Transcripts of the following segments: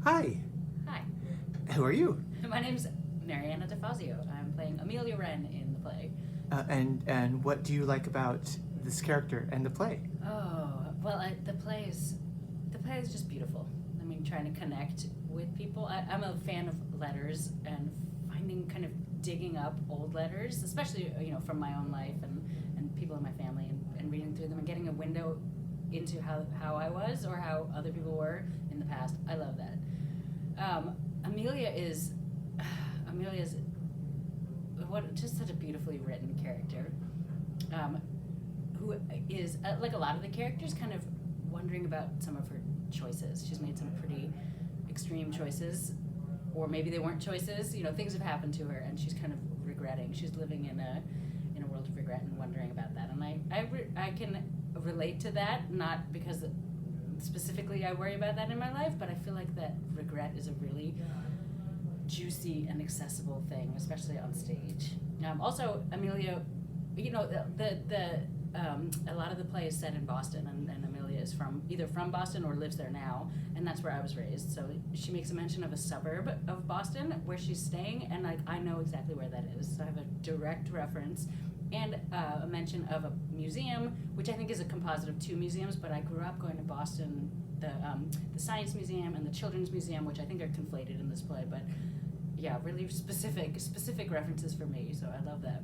Hi, Hi, who are you? my name's Marianna de Fabio. I'm playing Amelia Wren in the play. And what do you like about this character and the play? Oh, well, the play is just beautiful. I mean, trying to connect with people. I'm a fan of letters and kind of digging up old letters, especially from my own life and people in my family, and reading through them and getting a window into how I was or how other people were in the past. I love that. Amelia's just such a beautifully written character, who is like a lot of the characters, kind of wondering about some of her choices. She's made some pretty extreme choices, or maybe they weren't choices. Things have happened to her, and she's kind of regretting. She's living in a world of regret and wondering about that. And I can relate to that, not because specifically I worry about that in my life, but I feel like that regret is a really juicy and accessible thing, especially on stage. Also, Amelia, a lot of the play is set in Boston, and Amelia is either from Boston or lives there now, and that's where I was raised. So she makes a mention of a suburb of Boston where she's staying, and I know exactly where that is. So I have a direct reference. And a mention of a museum, which I think is a composite of two museums, but I grew up going to Boston, the Science Museum and the Children's Museum, which I think are conflated in this play, but yeah, really specific references for me, so I love that.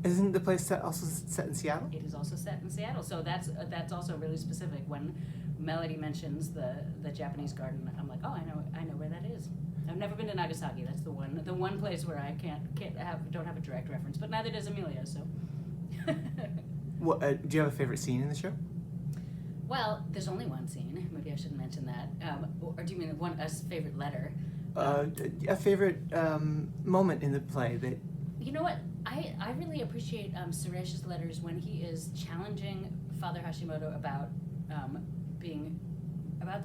Isn't the play also set in Seattle? It is also set in Seattle, so that's also really specific. When Melody mentions the Japanese garden, I'm like, oh, I know where that is. I've never been to Nagasaki. That's the one place where I don't have a direct reference, but neither does Amelia. So, Do you have a favorite scene in the show? Well, there's only one scene. Maybe I shouldn't mention that. Or do you mean a favorite letter? A favorite moment in the play that. You know what? I really appreciate Suresh's letters when he is challenging Father Hashimoto about the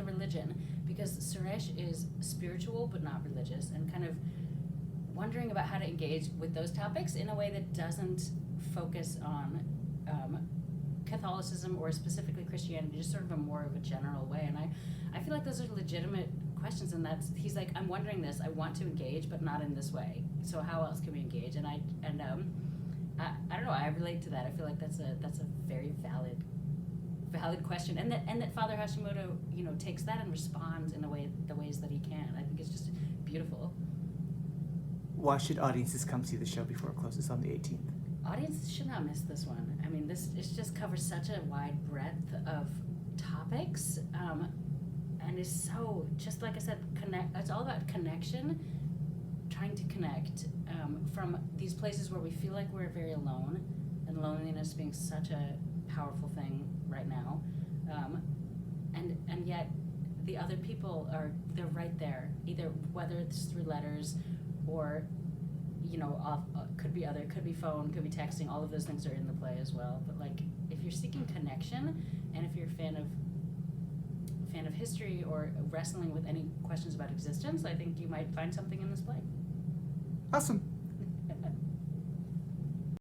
religion, because Suresh is spiritual but not religious, and kind of wondering about how to engage with those topics in a way that doesn't focus on Catholicism or specifically Christianity, just sort of more of a general way. And I feel like those are legitimate questions, and he's like, I'm wondering this, I want to engage, but not in this way. So how else can we engage? And I don't know, I relate to that. I feel like that's a very valid question, and that Father Hashimoto takes that and responds in the ways that he can. I think it's just beautiful. Why should audiences come see the show before it closes on the 18th? Audiences should not miss this one. I mean, it just covers such a wide breadth of topics, and is so, just like I said, it's all about connection, trying to connect from these places where we feel like we're very alone, and loneliness being such a powerful thing right now, and yet the other people they're right there, either whether it's through letters or could be phone, could be texting. All of those things are in the play as well. But like, if you're seeking connection, and if you're a fan of history or wrestling with any questions about existence, I think you might find something in this play. Awesome.